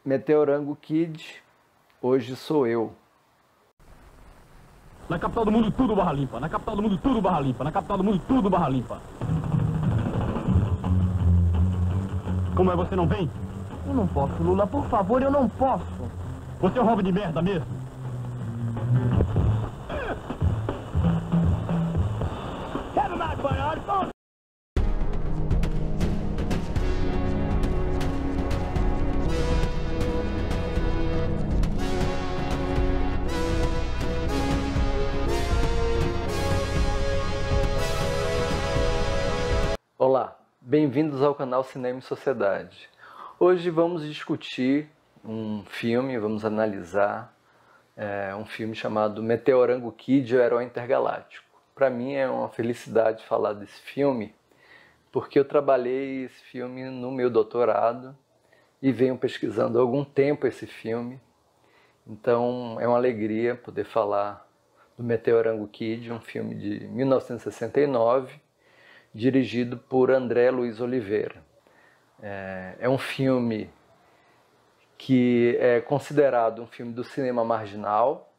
Meteorango Kid, hoje sou eu. Na capital do mundo tudo barra limpa, na capital do mundo tudo barra limpa, na capital do mundo tudo barra limpa. Como é, você não vem? Eu não posso, Lula, por favor, eu não posso. Você é um roubo de merda mesmo? Quero mais banhar, Olá, bem-vindos ao canal Cinema e Sociedade. Hoje vamos discutir um filme, vamos analisar um filme chamado Meteorango Kid, o Herói Intergaláctico. Para mim é uma felicidade falar desse filme, porque eu trabalhei esse filme no meu doutorado e venho pesquisando há algum tempo esse filme. Então é uma alegria poder falar do Meteorango Kid, um filme de 1969, dirigido por André Luiz Oliveira. É um filme que é considerado um filme do cinema marginal,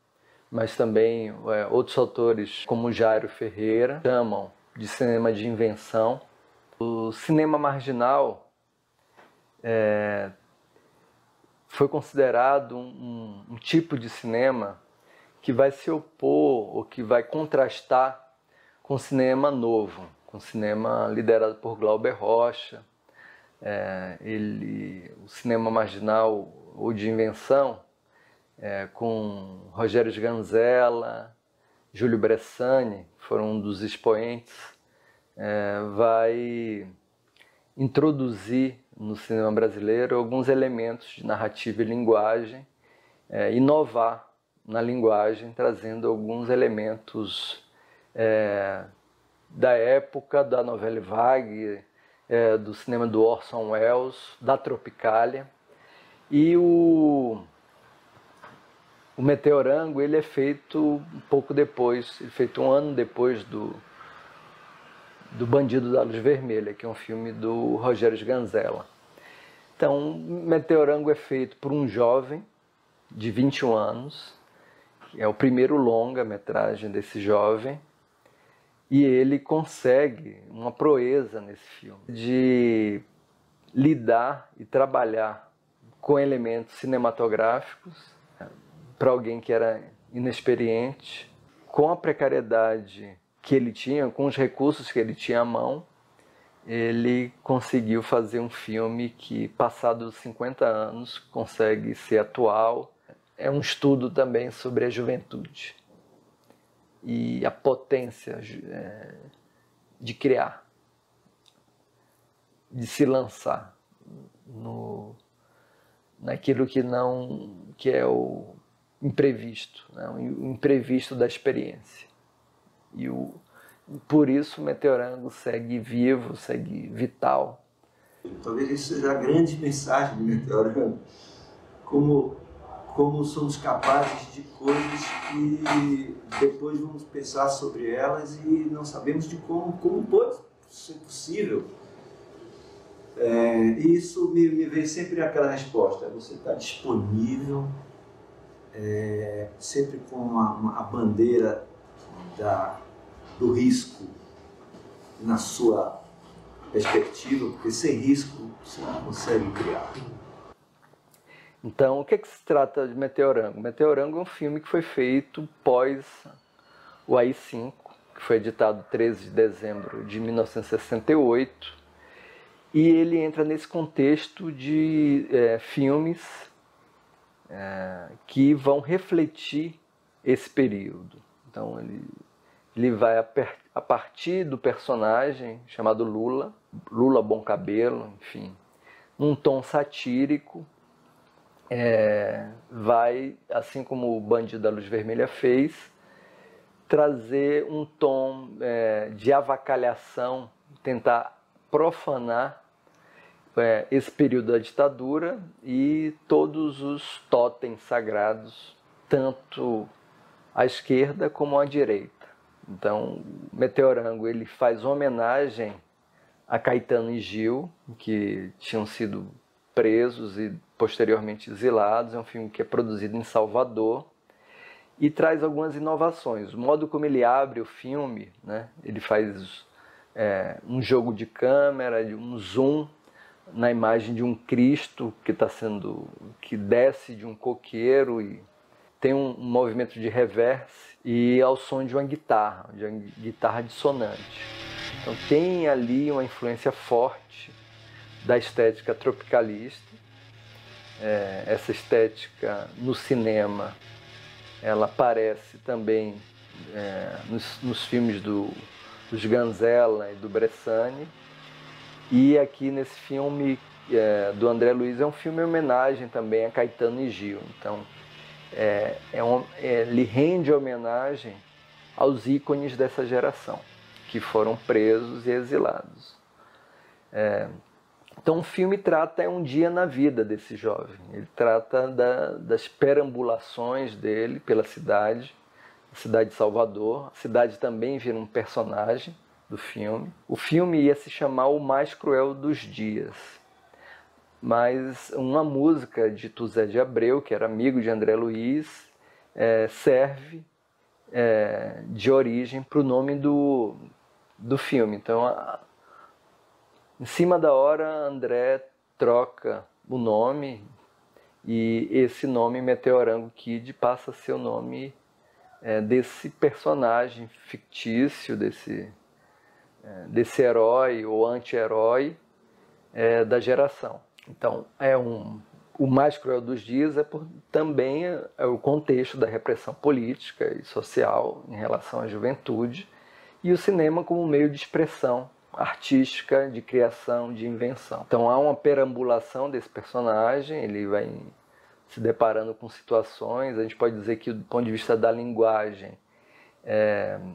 mas também outros autores, como Jairo Ferreira, chamam de cinema de invenção. O cinema marginal foi considerado um tipo de cinema que vai se opor ou que vai contrastar com o cinema novo, com o cinema liderado por Glauber Rocha. O cinema marginal ou de invenção, com Rogério Sganzella, Júlio Bressani, foram um dos expoentes, vai introduzir no cinema brasileiro alguns elementos de narrativa e linguagem, inovar na linguagem, trazendo alguns elementos da época da Nouvelle Vague, do cinema do Orson Welles, da Tropicália. E o Meteorango ele é feito um pouco depois, feito um ano depois do Bandido da Luz Vermelha, que é um filme do Rogério Sganzella. Então, Meteorango é feito por um jovem de 21 anos, é o primeiro longa-metragem desse jovem, e ele consegue uma proeza nesse filme de lidar e trabalhar com elementos cinematográficos para alguém que era inexperiente, com a precariedade que ele tinha, com os recursos que ele tinha à mão. Ele conseguiu fazer um filme que, passados 50 anos, consegue ser atual. É um estudo também sobre a juventude e a potência de criar, de se lançar naquilo que é o imprevisto, né? O imprevisto da experiência. E por isso o Meteorango segue vivo, segue vital. Talvez isso seja a grande mensagem de Meteorango, como somos capazes de coisas que depois vamos pensar sobre elas e não sabemos de como pode ser possível. E isso me vem sempre aquela resposta: você está disponível, sempre com a bandeira do risco na sua perspectiva, porque sem risco você não consegue criar. Então, o que se trata de Meteorango? Meteorango é um filme que foi feito pós o AI-5, que foi editado 13 de dezembro de 1968, e ele entra nesse contexto de filmes que vão refletir esse período. Então, ele vai a partir do personagem chamado Lula Bom Cabelo, enfim, num tom satírico, vai, assim como o Bandido da Luz Vermelha fez, trazer um tom de avacalhação, tentar profanar esse período da ditadura e todos os totens sagrados, tanto à esquerda como à direita. Então, Meteorango ele faz homenagem a Caetano e Gil, que tinham sido presos e posteriormente exilados. É um filme que é produzido em Salvador e traz algumas inovações. O modo como ele abre o filme, né? Ele faz um jogo de câmera, um zoom na imagem de um Cristo que desce de um coqueiro e tem um movimento de reverse e ao som de uma guitarra dissonante. Então tem ali uma influência forte da estética tropicalista. Essa estética no cinema, ela aparece também nos filmes dos Ganzella e do Bressani. E aqui nesse filme do André Luiz é um filme em homenagem também a Caetano e Gil. Então ele rende homenagem aos ícones dessa geração, que foram presos e exilados. Então o filme trata um dia na vida desse jovem. Ele trata das perambulações dele pela cidade, a cidade de Salvador. A cidade também vira um personagem do filme. O filme ia se chamar O Mais Cruel dos Dias, mas uma música de Tuzé de Abreu, que era amigo de André Luiz, serve de origem para o nome do filme. Então, em cima da hora, André troca o nome e esse nome, Meteorango Kid, passa a ser o nome desse personagem fictício, desse herói ou anti-herói da geração. Então, o Mais Cruel dos Dias também é o contexto da repressão política e social em relação à juventude e o cinema como meio de expressão artística, de criação, de invenção. Então há uma perambulação desse personagem, ele vai se deparando com situações, a gente pode dizer que do ponto de vista da linguagem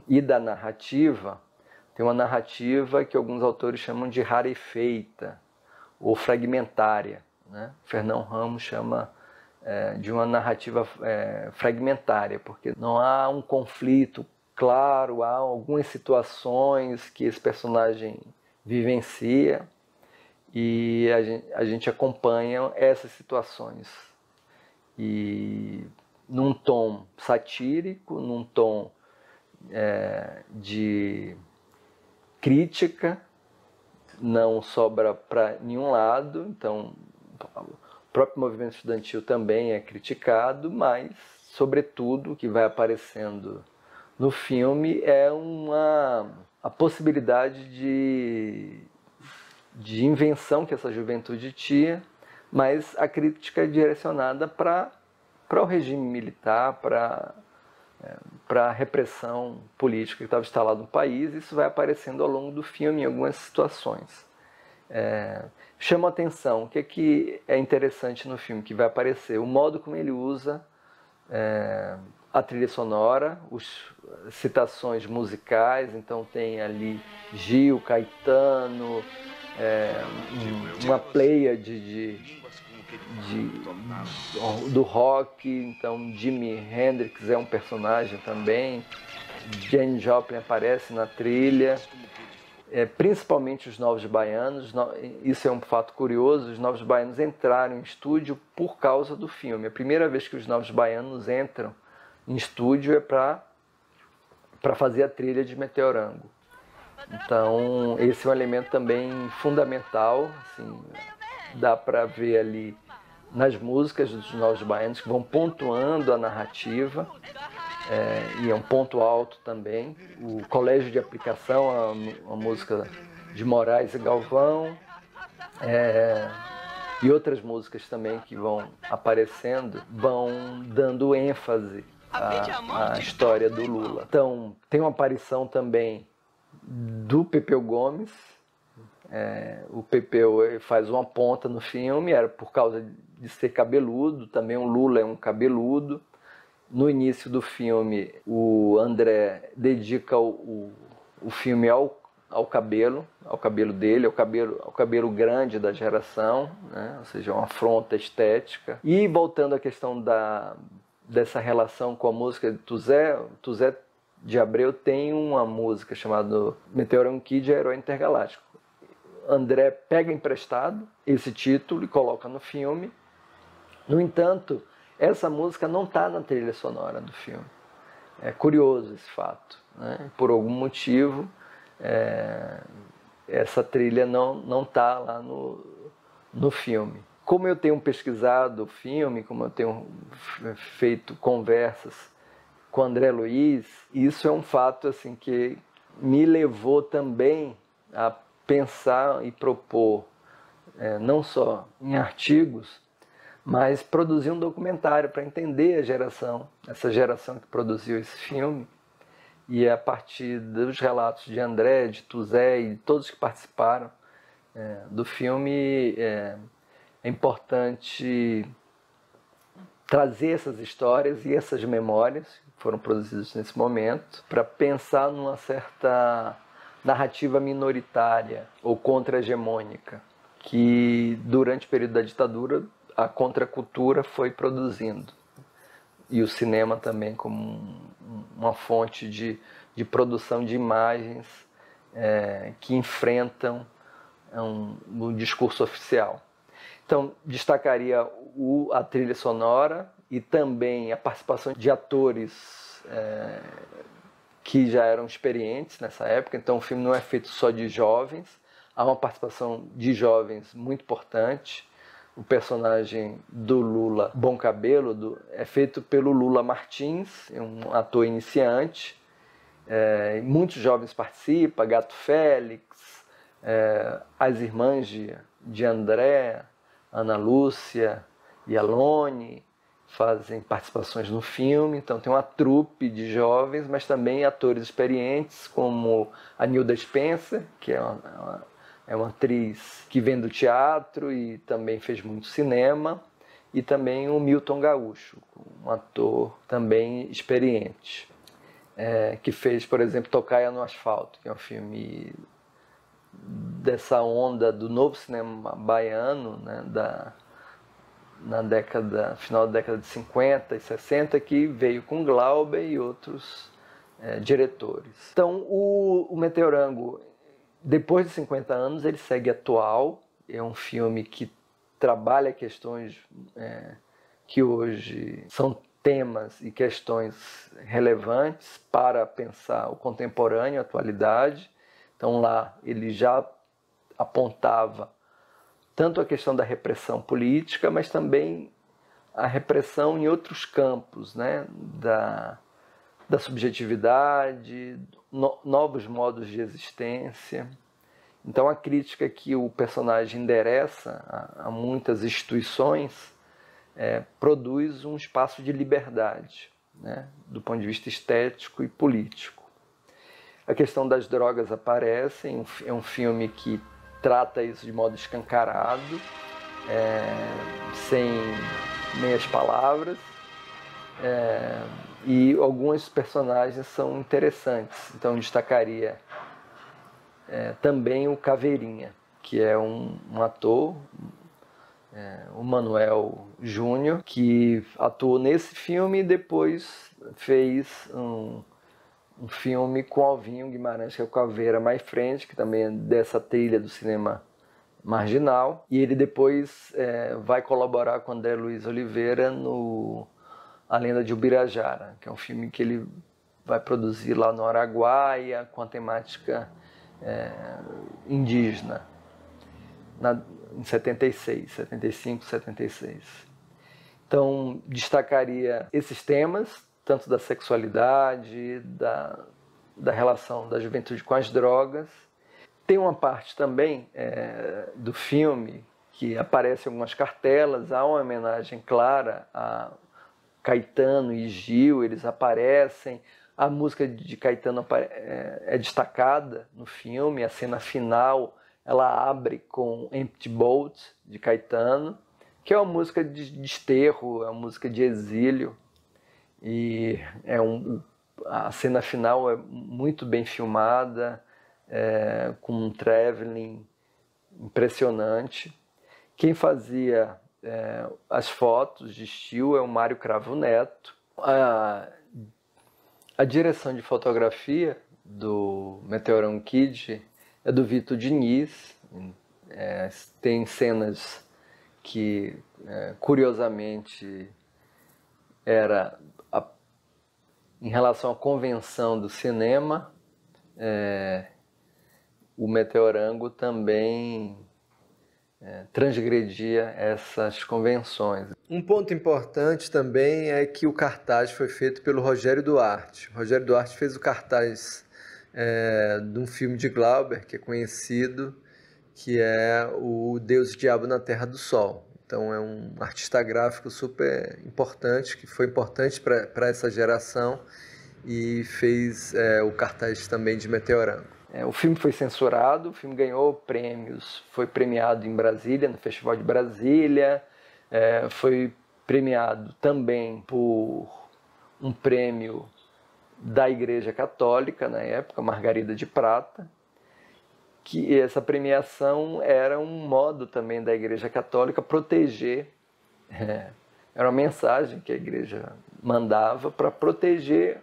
e da narrativa, tem uma narrativa que alguns autores chamam de rarefeita ou fragmentária, né? Fernão Ramos chama de uma narrativa fragmentária, porque não há um conflito claro, há algumas situações que esse personagem vivencia e a gente acompanha essas situações. E num tom satírico, num tom de crítica, não sobra para nenhum lado. Então, o próprio movimento estudantil também é criticado, mas, sobretudo, o que vai aparecendo no filme é a possibilidade de invenção que essa juventude tinha, mas a crítica é direcionada para o regime militar, para a repressão política que estava instalada no país. Isso vai aparecendo ao longo do filme em algumas situações. Chama a atenção, o que é interessante no filme, que vai aparecer, o modo como ele usa a trilha sonora, citações musicais. Então tem ali Gil, Caetano, uma pleiade do rock. Então Jimi Hendrix é um personagem também, Janis Joplin aparece na trilha, principalmente os Novos Baianos. Isso é um fato curioso, os Novos Baianos entraram em estúdio por causa do filme. A primeira vez que os Novos Baianos entram em estúdio é para fazer a trilha de Meteorango. Então esse é um elemento também fundamental, assim, dá para ver ali nas músicas dos Novos Baianos, que vão pontuando a narrativa, e é um ponto alto também. O Colégio de Aplicação, a música de Moraes e Galvão, e outras músicas também que vão aparecendo, vão dando ênfase à história do Lula. Então tem uma aparição também do Pepeu Gomes. O Pepeu faz uma ponta no filme, era por causa de ser cabeludo, também o Lula é um cabeludo. No início do filme, o André dedica o filme ao cabelo dele, ao cabelo grande da geração, né? Ou seja, uma afronta estética. E voltando à questão dessa relação com a música de Tuzé de Abreu tem uma música chamada Meteorango Kid, Herói Intergaláctico. André pega emprestado esse título e coloca no filme. No entanto, essa música não está na trilha sonora do filme. É curioso esse fato, né? Por algum motivo, essa trilha não está lá no filme. Como eu tenho pesquisado o filme, como eu tenho feito conversas com André Luiz, isso é um fato assim, que me levou também a pensar e propor, não só em artigos, mas produzir um documentário para entender essa geração que produziu esse filme. E a partir dos relatos de André, de Tuzé e de todos que participaram do filme, é importante trazer essas histórias e essas memórias que foram produzidas nesse momento para pensar numa certa narrativa minoritária ou contra-hegemônica que durante o período da ditadura a contracultura foi produzindo. E o cinema também como uma fonte de produção de imagens que enfrentam o discurso oficial. Então, destacaria a trilha sonora e também a participação de atores que já eram experientes nessa época. Então, o filme não é feito só de jovens, há uma participação de jovens muito importante. O personagem do Lula Bom Cabelo é feito pelo Lula Martins, um ator iniciante. Muitos jovens participam, Gato Félix, as irmãs de André, Ana Lúcia e Alone fazem participações no filme. Então tem uma trupe de jovens, mas também atores experientes como a Nilda Spencer, que é uma atriz que vem do teatro e também fez muito cinema, e também o Milton Gaúcho, um ator também experiente, que fez, por exemplo, Tocaia no Asfalto, que é um filme dessa onda do novo cinema baiano, né, final da década de 50 e 60, que veio com Glauber e outros diretores. Então, o Meteorango, depois de 50 anos, ele segue atual. É um filme que trabalha questões que hoje são temas e questões relevantes para pensar o contemporâneo, a atualidade. Então lá ele já apontava tanto a questão da repressão política, mas também a repressão em outros campos, né? Da subjetividade, novos modos de existência. Então a crítica que o personagem endereça a muitas instituições produz um espaço de liberdade, né? Do ponto de vista estético e político. A questão das drogas aparece, é um filme que trata isso de modo escancarado, sem meias palavras, e alguns personagens são interessantes. Então destacaria também o Caveirinha, que é um ator, o Manuel Júnior, que atuou nesse filme e depois fez um filme com Alvinho Guimarães, que é o Caveira Mais Frente, que também é dessa trilha do cinema marginal. E ele depois vai colaborar com André Luiz Oliveira no A Lenda de Ubirajara, que é um filme que ele vai produzir lá no Araguaia, com a temática indígena, em 75, 76. Então, destacaria esses temas, tanto da sexualidade, da relação da juventude com as drogas. Tem uma parte também do filme que aparece em algumas cartelas, há uma homenagem clara a Caetano e Gil, eles aparecem, a música de Caetano é destacada no filme, a cena final ela abre com Empty Boat, de Caetano, que é uma música de desterro, é uma música de exílio. E a cena final é muito bem filmada, com um traveling impressionante. Quem fazia as fotos de estilo é o Mário Cravo Neto. A direção de fotografia do Meteorango Kid é do Vitor Diniz, Tem cenas que, curiosamente, em relação à convenção do cinema, o Meteorango também transgredia essas convenções. Um ponto importante também é que o cartaz foi feito pelo Rogério Duarte. O Rogério Duarte fez o cartaz de um filme de Glauber, que é conhecido, que é o Deus e o Diabo na Terra do Sol. Então é um artista gráfico super importante, que foi importante para essa geração e fez o cartaz também de Meteorango. O filme foi censurado, o filme ganhou prêmios, foi premiado em Brasília, no Festival de Brasília, foi premiado também por um prêmio da Igreja Católica, na época, Margarida de Prata, que essa premiação era um modo também da Igreja Católica proteger, era uma mensagem que a Igreja mandava para proteger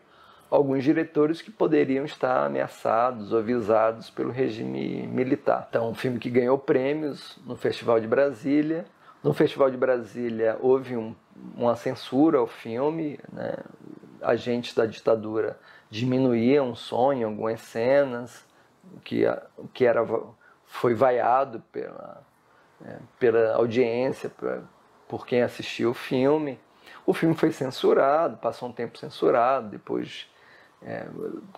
alguns diretores que poderiam estar ameaçados ou visados pelo regime militar. Então, um filme que ganhou prêmios no Festival de Brasília. No Festival de Brasília houve uma censura ao filme, né? Agentes da ditadura diminuíam o som em algumas cenas, foi vaiado pela audiência, por quem assistiu o filme. O filme foi censurado, passou um tempo censurado, depois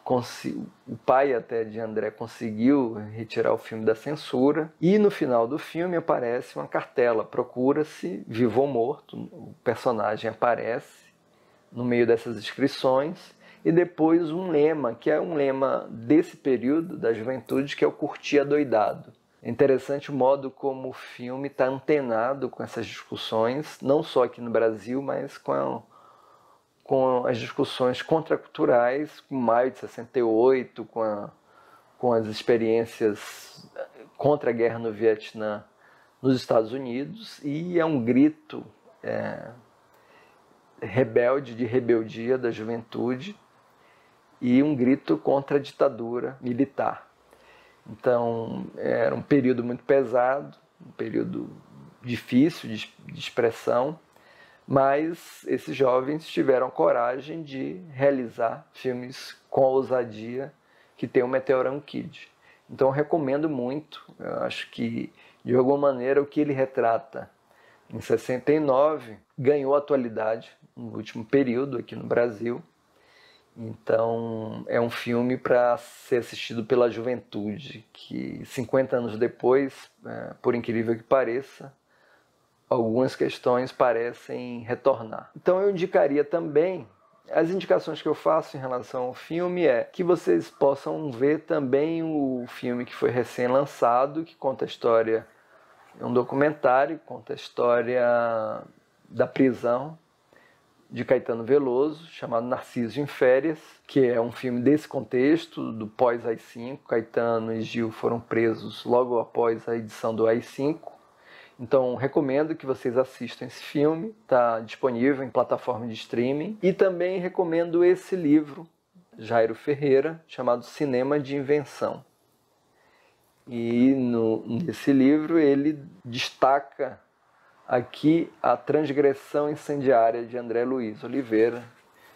o pai até de André conseguiu retirar o filme da censura, e no final do filme aparece uma cartela, procura-se vivo ou morto, o personagem aparece no meio dessas inscrições, e depois um lema, que é um lema desse período da juventude, que é o curtir adoidado. É interessante o modo como o filme está antenado com essas discussões, não só aqui no Brasil, mas com as discussões contraculturais, com maio de 68, com as experiências contra a guerra no Vietnã nos Estados Unidos, e é um grito rebelde, de rebeldia da juventude, e um grito contra a ditadura militar. Então, era um período muito pesado, um período difícil de expressão, mas esses jovens tiveram coragem de realizar filmes com a ousadia que tem o Meteorango Kid. Então, eu recomendo muito. Eu acho que, de alguma maneira, o que ele retrata em 69 ganhou atualidade no último período aqui no Brasil. Então, é um filme para ser assistido pela juventude, que 50 anos depois, por incrível que pareça, algumas questões parecem retornar. Então, eu indicaria também, as indicações que eu faço em relação ao filme que vocês possam ver também o filme que foi recém-lançado, que conta a história, é um documentário, conta a história da prisão de Caetano Veloso, chamado Narciso em Férias, que é um filme desse contexto, do pós-AI-5. Caetano e Gil foram presos logo após a edição do AI-5. Então, recomendo que vocês assistam esse filme, está disponível em plataforma de streaming. E também recomendo esse livro, Jairo Ferreira, chamado Cinema de Invenção. E nesse livro ele destaca aqui a transgressão incendiária de André Luiz Oliveira.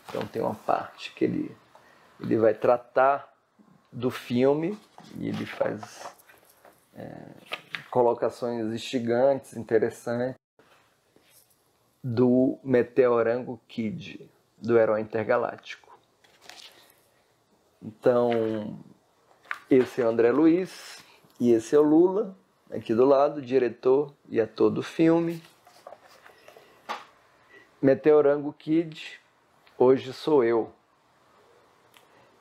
Então tem uma parte que ele vai tratar do filme e ele faz colocações instigantes, interessantes, do Meteorango Kid, do Herói Intergaláctico. Então, esse é o André Luiz e esse é o Lula, aqui do lado, diretor e ator do filme. Meteorango Kid, hoje sou eu.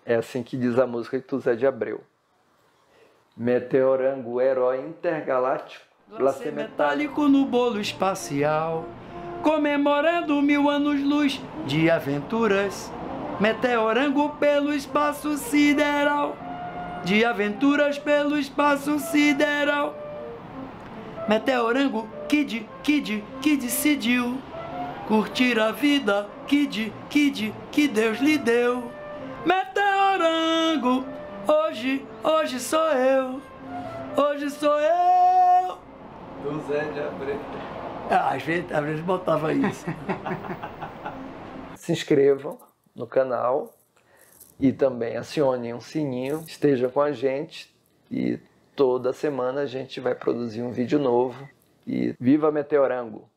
É assim que diz a música de Zé de Abreu. Meteorango, herói intergaláctico, Glacê metálico no bolo espacial, comemorando 1000 anos-luz de aventuras. Meteorango pelo espaço sideral, de aventuras pelo espaço sideral. Meteorango, Kid decidiu curtir a vida, Kid, que Deus lhe deu. Meteorango, hoje sou eu. hoje sou eu. Do Zé de Abreu. Às vezes botava isso. Se inscrevam no canal e também acionem um sininho, estejam com a gente e toda semana a gente vai produzir um vídeo novo. E viva Meteorango!